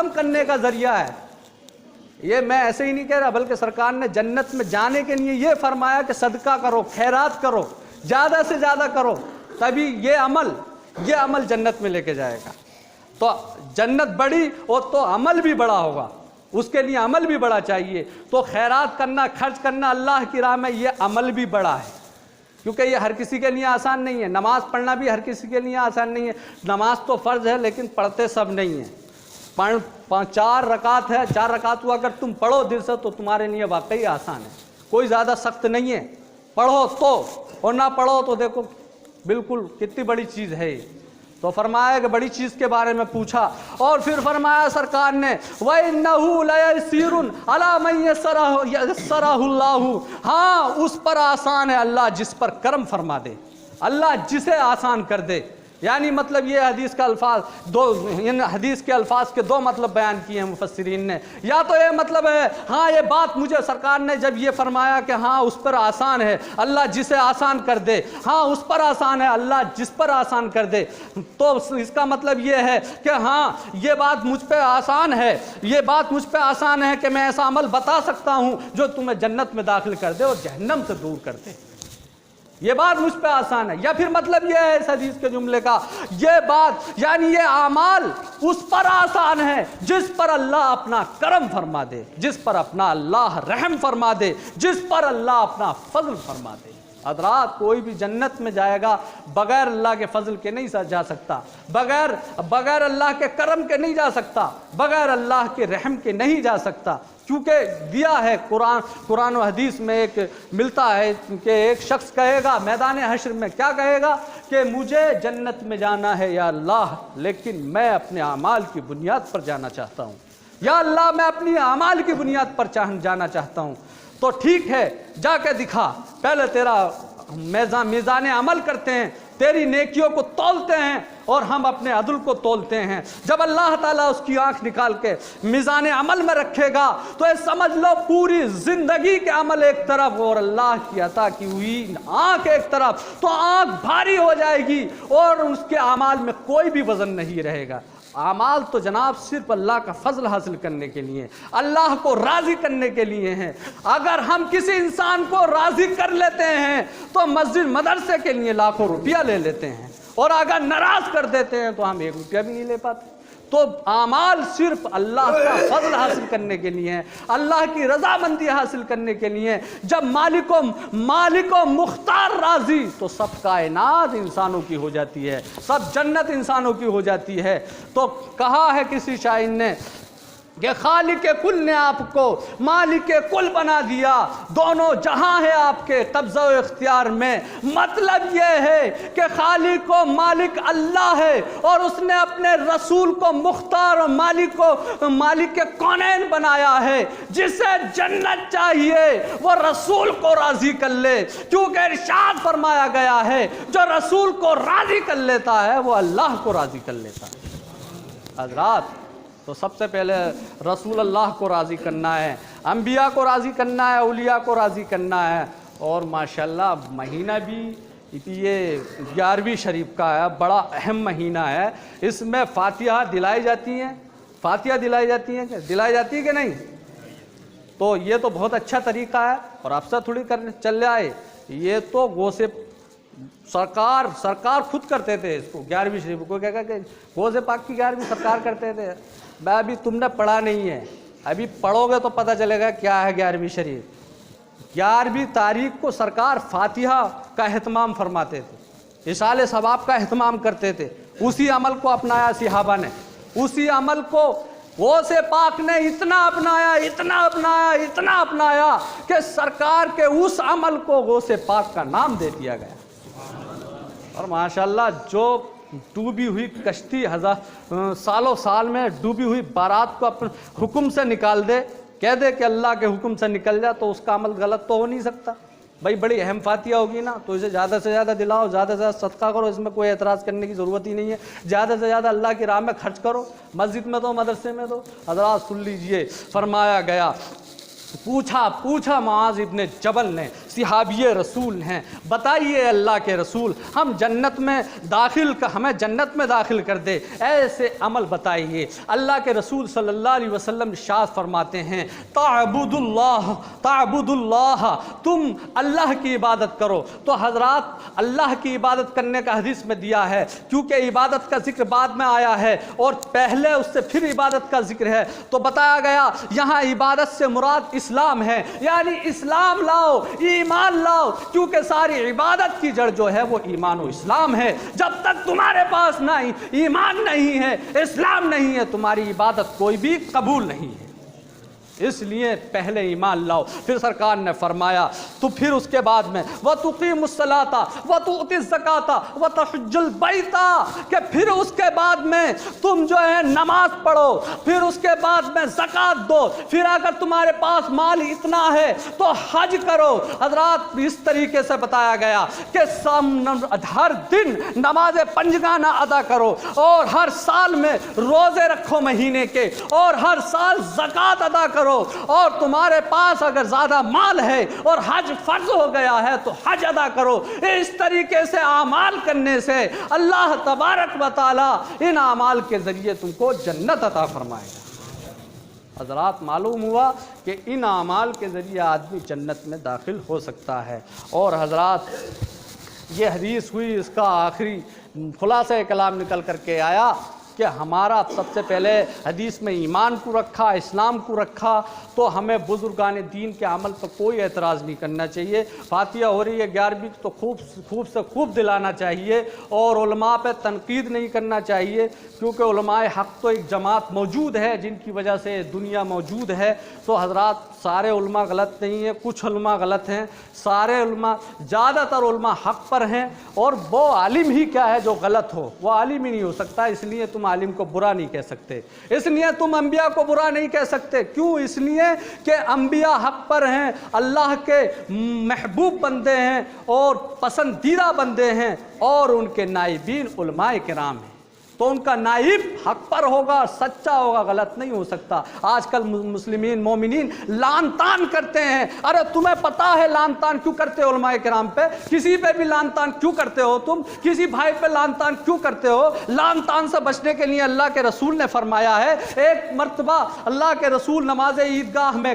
ختم کرنے کا ذریعہ ہے۔ یہ میں ایسے ہی نہیں کہہ رہا، بلکہ سرکار نے جنت میں جانے کے لیے یہ فرمایا کہ صدقہ کرو، خیرات کرو، زیادہ سے زیادہ کرو، تبھی یہ عمل جنت میں لے کے جائے گا۔ تو جنت بڑی اور تو عمل بھی بڑا ہوگا، اس کے لیے عمل بھی بڑا چاہیے۔ تو خیرات کرنا، خرچ کرنا اللہ کی راہ میں، یہ عمل بھی بڑا ہے، کیونکہ یہ ہر کسی کے لیے آسان نہیں ہے۔ نماز پڑھنا بھی ہر کسی کے لیے آسان نہیں ہے۔ نماز تو فرض ہے لیکن پڑھتے سب نہیں ہیں۔ 4 رکعت ہے، 4 رکعت کو اگر تم پڑھو دل سے تو تمہارے لیے واقعی آسان ہے، کوئی زیادہ سخت نہیں ہے۔ پڑھو تو، اور نہ پڑھو تو دیکھو بالکل کتنی بڑی چیز ہے یہ۔ تو فرمایا کہ بڑی چیز کے بارے میں پوچھا، اور پھر فرمایا سرکار نے وَإِنَّهُ لَيَسِيرٌ عَلَى مَن يَسَّرَهُ اللَّهُ، ہاں اس پر آسان ہے اللہ جس پر کرم فرما دے، اللہ جسے آسان کر دے۔ یعنی مطلب یہ حدیث کا الفاظ ان حدیث کے الفاظ کے 2 مطلب بیان کیے ہیں مفسرین نے۔ یا تو یہ مطلب ہے، ہاں یہ بات مجھے سرکار نے جب یہ فرمایا کہ ہاں اس پر آسان ہے اللہ جسے آسان کر دے، ہاں اس پر آسان ہے اللہ جس پر آسان کر دے، تو اس کا مطلب یہ ہے کہ ہاں یہ بات مجھ پہ آسان ہے، یہ بات مجھ پہ آسان ہے کہ میں ایسا عمل بتا سکتا ہوں جو تمہیں جنت میں داخل کر دے اور جہنم سے دور کر دے، یہ بات مجھ پہ آسان ہے۔ یا پھر مطلب یہ ہے اس حدیث کے جملے کا، یہ بات یعنی یہ اعمال اس پر آسان ہے جس پر اللہ اپنا کرم فرما دے، جس پر اپنا اللہ رحم فرما دے، جس پر اللہ اپنا فضل فرما دے۔ حضرات کوئی بھی جنت میں جائے گا بغیر اللہ کے فضل کے نہیں جا سکتا، بغیر اللہ کے کرم کے نہیں جا سکتا، بغیر اللہ کے رحم کے نہیں جا سکتا، کیونکہ دیا ہے قرآن و حدیث میں ایک ملتا ہے کہ ایک شخص کہے گا میدان حشر میں، کیا کہے گا کہ مجھے جنت میں جانا ہے یا اللہ، لیکن میں اپنے اعمال کی بنیاد پر جانا چاہتا ہوں، یا اللہ میں اپنی اعمال کی بنیاد پر جانا چاہتا ہوں۔ تو ٹھیک ہے جا کے دکھا، پہلے تیرا میزان عمل کرتے ہیں، تیری نیکیوں کو تولتے ہیں اور ہم اپنے عدل کو تولتے ہیں۔ جب اللہ تعالیٰ اس کی آنکھ نکال کے میزان عمل میں رکھے گا تو یہ سمجھ لو پوری زندگی کے عمل ایک طرف اور اللہ کی عطا کی ہوئی آنکھ ایک طرف، تو آنکھ بھاری ہو جائے گی اور اس کے اعمال میں کوئی بھی وزن نہیں رہے گا۔ اعمال تو جناب صرف اللہ کا فضل حاصل کرنے کے لیے، اللہ کو راضی کرنے کے لیے ہیں۔ اگر ہم کسی انسان کو راضی کر لیتے ہیں تو مسجد مدرسے کے لیے لاکھوں روپیہ لے لیتے ہیں، اور اگر ناراض کر دیتے ہیں تو ہم 1 روپیہ بھی نہیں لے پاتے۔ تو اعمال صرف اللہ کا فضل حاصل کرنے کے لیے ہیں، اللہ کی رضامندی حاصل کرنے کے لیے۔ جب مالک و مختار راضی تو سب کائنات انسانوں کی ہو جاتی ہے، سب جنت انسانوں کی ہو جاتی ہے۔ تو کہا ہے کسی شاعر نے کہ خالق کل نے آپ کو مالک کل بنا دیا، دونوں جہاں ہے آپ کے قبضہ و اختیار میں۔ مطلب یہ ہے کہ خالق و مالک اللہ ہے، اور اس نے اپنے رسول کو مختار و مالک کے کونین بنایا ہے۔ جسے جنت چاہیے وہ رسول کو راضی کر لے، کیونکہ ارشاد فرمایا گیا ہے جو رسول کو راضی کر لیتا ہے وہ اللہ کو راضی کر لیتا ہے۔ حضرات تو سب سے پہلے رسول اللہ کو راضی کرنا ہے، انبیاء کو راضی کرنا ہے، اولیاء کو راضی کرنا ہے۔ اور ماشاءاللہ مہینہ بھی یہ 11ویں شریف کا ہے، بڑا اہم مہینہ ہے۔ اس میں فاتحہ دلائی جاتی ہیں، فاتحہ دلائی جاتی ہیں، دلائی جاتی ہے کہ نہیں؟ تو یہ تو بہت اچھا طریقہ ہے، اور اب سے تھوڑی کرنے چل آئے، یہ تو غوث سرکار خود کرتے تھے اس کو 11ویں شریف کو، کیا کہ غوث پاک کی 11ویں سرکار کرتے تھے۔ میں ابھی تم نے پڑھا نہیں ہے، ابھی پڑھو گے تو پتہ چلے گا کیا ہے 11ویں شریف۔ 11ویں تاریخ کو سرکار فاتحہ کا اہتمام فرماتے تھے، اصال ثواب کا اہتمام کرتے تھے۔ اسی عمل کو اپنایا صحابہ نے، اسی عمل کو غوث پاک نے اتنا اپنایا کہ سرکار کے اس عمل کو غوث پاک کا نام دے دیا گیا۔ اور ماشاءاللہ جو ڈوبی ہوئی کشتی سالوں سال میں ڈوبی ہوئی بارات کو اپنے حکم سے نکال دے، کہہ دے کہ اللہ کے حکم سے نکل جائے، تو اس کا عمل غلط تو ہو نہیں سکتا۔ بھائی بڑی اہم فاتحہ ہوگی نا، تو اسے زیادہ سے زیادہ دلاؤ، زیادہ سے زیادہ صدقہ کرو، اس میں کوئی اعتراض کرنے کی ضرورت ہی نہیں ہے۔ زیادہ سے زیادہ اللہ کی راہ میں خرچ کرو، مسجد میں دو، مدرسے میں دو۔ حضرات سن لیجئے، فرمایا گیا، پوچھا معاذ ابن جبل نے صحابی رسول ہیں، بتائیے اللہ کے رسول ہم جنت میں ہمیں جنت میں داخل کر دے، ایسے عمل بتائیے۔ اللہ کے رسول صلی اللہ علیہ وسلم ارشاد فرماتے ہیں تعبد اللہ، تم اللہ کی عبادت کرو۔ تو حضرات اللہ کی عبادت کرنے کا حدیث میں دیا ہے، کیونکہ عبادت کا ذکر بعد میں آیا ہے اور پہلے اس سے پھر عبادت کا ذکر ہے، تو بتایا گیا یہاں عبادت سے مراد اسلام ہے، یعنی اسلام لاؤ، ایمان لاؤ، کیونکہ ساری عبادت کی جڑ جو ہے وہ ایمان و اسلام ہے۔ جب تک تمہارے پاس نہ ایمان نہیں ہے، اسلام نہیں ہے، تمہاری عبادت کوئی بھی قبول نہیں ہے۔ اس لیے پہلے ایمان لاؤ۔ پھر سرکار نے فرمایا تو پھر اس کے بعد میں وَتُقِيمُ الصَّلَاةَ وَتُؤْتِ الزَّكَاةَ وَتَحُجُّ الْبَيْتَ، کہ پھر اس کے بعد میں تم جو ہے نماز پڑھو، پھر اس کے بعد میں زکوٰۃ دو، پھر اگر تمہارے پاس مال اتنا ہے تو حج کرو۔ حضرات اس طریقے سے بتایا گیا کہ ہر دن نماز پنجگانہ ادا کرو، اور ہر سال میں روزے رکھو مہینے کے، اور ہر سال زکوٰۃ ادا کرو، اور تمہارے پاس اگر زیادہ مال ہے اور حج فرض ہو گیا ہے تو حج ادا کرو۔ اس طریقے سے اعمال کرنے سے اللہ تبارک و تعالی ان اعمال کے ذریعے تم کو جنت عطا فرمائے گا۔ حضرات معلوم ہوا کہ ان اعمال کے ذریعے آدمی جنت میں داخل ہو سکتا ہے۔ اور حضرات یہ حدیث ہوئی، اس کا آخری خلاصہ کلام نکل کر کے آیا کہ ہمارا سب سے پہلے حدیث میں ایمان کو رکھا، اسلام کو رکھا، تو ہمیں بزرگان دین کے عمل پر کوئی اعتراض نہیں کرنا چاہیے۔ فاتحہ ہو رہی ہے 11ویں تو خوب سے خوب دلانا چاہیے، اور علماء پہ تنقید نہیں کرنا چاہیے، کیونکہ علماء حق تو ایک جماعت موجود ہے جن کی وجہ سے دنیا موجود ہے۔ تو حضرات سارے علماء غلط نہیں ہیں، کچھ علماء غلط ہیں، سارے علماء زیادہ تر علماء حق پر ہیں، اور وہ عالم ہی کیا ہے جو غلط ہو، وہ عالم ہی نہیں ہو سکتا، اس لیے تم عالم کو برا نہیں کہہ سکتے، اس لیے تم انبیاء کو برا نہیں کہہ سکتے۔ کیوں؟ اس لیے کہ انبیاء حق پر ہیں، اللہ کے محبوب بندے ہیں اور پسندیدہ بندے ہیں، اور ان کے نائبین علماء کرام ہیں، تو ان کا نائب حق پر ہوگا، سچا ہوگا، غلط نہیں ہو سکتا۔ آج کل مسلمین مومنین لان تان کرتے ہیں، ارے تمہیں پتا ہے لان تان کیوں کرتے ہو علماء کرام پہ؟ کسی پہ بھی لان تان کیوں کرتے ہو تم؟ کسی بھائی پہ لان تان کیوں کرتے ہو؟ لان تان سے بچنے کے لیے اللہ کے رسول نے فرمایا ہے، ایک مرتبہ اللہ کے رسول نماز عیدگاہ میں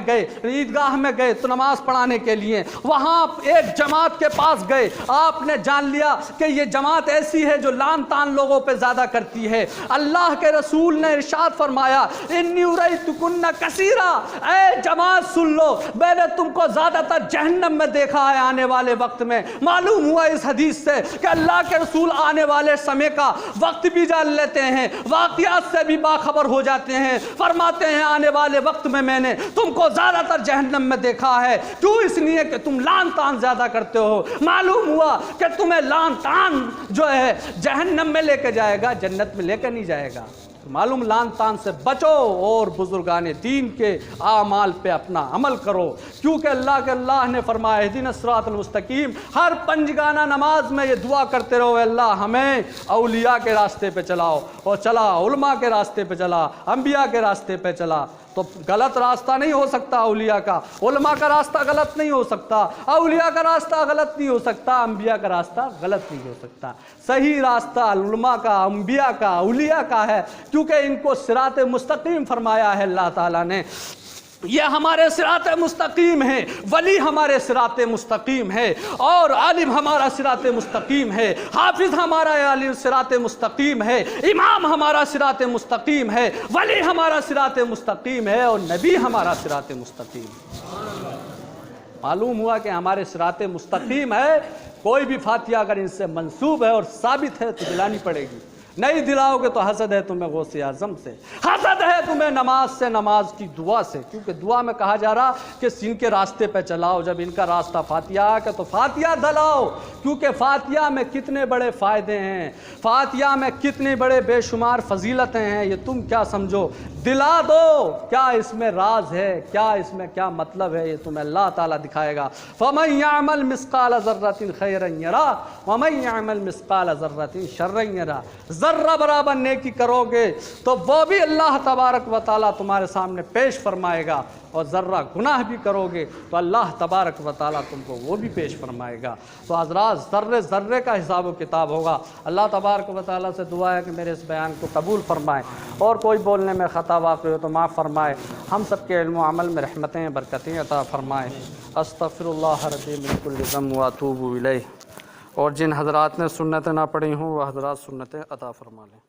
گئے تو نماز پڑھانے کے لیے وہاں ایک جماعت کے پاس گئے، آپ نے جان لیا کہ یہ جماعت ایسی ہے جو لان تان لوگوں پہ زیادہ کرتی ہے۔ اللہ کے رسول نے ارشاد فرمایا انی اریتکن کثیرا، اے جماعت سن لو، میں نے تم کو زیادہ تر جہنم میں دیکھا ہے آنے والے وقت میں۔ معلوم ہوا اس حدیث سے کہ اللہ کے رسول آنے والے سمے کا وقت بھی جان لیتے ہیں، واقعات سے بھی باخبر ہو جاتے ہیں۔ فرماتے ہیں آنے والے وقت میں نے تم کو زیادہ تر جہنم میں دیکھا ہے۔ کیوں؟ اس لیے کہ تم لان تان زیادہ کرتے ہو۔ معلوم ہوا کہ تمہیں لان تان جو ہے جہنم میں لے کے جائے گا، جنت میں لے کے نہیں جائے گا۔ معلوم لان تان سے بچو اور بزرگان دین کے اعمال پہ اپنا عمل کرو، کیونکہ اللہ نے فرمایا اہدنا الصراط المستقیم۔ ہر پنجگانہ نماز میں یہ دعا کرتے رہو، اللہ ہمیں اولیاء کے راستے پہ چلاؤ، اور چلا علماء کے راستے پہ چلا، انبیاء کے راستے پہ چلا۔ تو غلط راستہ نہیں ہو سکتا اولیاء کا، علماء کا راستہ غلط نہیں ہو سکتا، اولیاء کا راستہ غلط نہیں ہو سکتا، انبیاء کا راستہ غلط نہیں ہو سکتا۔ صحیح راستہ علماء کا، انبیاء کا، اولیاء کا ہے، کیونکہ ان کو صراط مستقیم فرمایا ہے اللہ تعالیٰ نے۔ یہ ہمارے صراط مستقیم ہے، ولی ہمارے صراط مستقیم ہے، اور عالم ہمارا صراط مستقیم ہے، حافظ ہمارا عالم صراط مستقیم ہے، امام ہمارا صراط مستقیم ہے، ولی ہمارا صراط مستقیم ہے، اور نبی ہمارا صراط مستقیم ہے۔ معلوم ہوا کہ ہمارے صراط مستقیم ہے۔ کوئی بھی فاتحہ اگر ان سے منسوب ہے اور ثابت ہے تو دلانی پڑے گی، نہیں دلاؤ گے تو حسد ہے تمہیں غوث اعظم سے، حسد ہے تمہیں نماز سے، نماز کی دعا سے، کیونکہ دعا میں کہا جا رہا کہ ان کے راستے پہ چلاؤ۔ جب ان کا راستہ فاتحہ ہے تو فاتحہ دلاؤ، کیونکہ فاتحہ میں کتنے بڑے فائدے ہیں، فاتحہ میں کتنے بڑے بے شمار فضیلتیں ہیں، یہ تم کیا سمجھو، دلا دو۔ کیا اس میں راز ہے، کیا اس میں کیا مطلب ہے، یہ تمہیں اللہ تعالیٰ دکھائے گا۔ فَمَن يَعْمَلْ مِثْقَالَ ذَرَّةٍ خَيْرًا يَرَهُ وَمَن يَعْمَلْ مِثْقَالَ ذَرَّةٍ شَرًّا يَرَهُ۔ ذرہ برابر نیکی کرو گے تو وہ بھی اللہ تبارک و تعالیٰ تمہارے سامنے پیش فرمائے گا، اور ذرہ گناہ بھی کرو گے تو اللہ تبارک و تعالیٰ تم کو وہ بھی پیش فرمائے گا۔ تو حضرات ذرے ذرے کا حساب و کتاب ہوگا۔ اللہ تبارک و تعالیٰ سے دعا ہے کہ میرے اس بیان کو قبول فرمائے، اور کوئی بولنے میں خطا واقع ہو تو معاف فرمائے، ہم سب کے علم و عمل میں رحمتیں برکتیں عطا فرمائے۔ استغفر اللہ ربی من کل ذنب واتوب الیہ۔ اور جن حضرات نے سنتیں نہ پڑھی ہوں وہ حضرات سنتیں عطا فرما لیں۔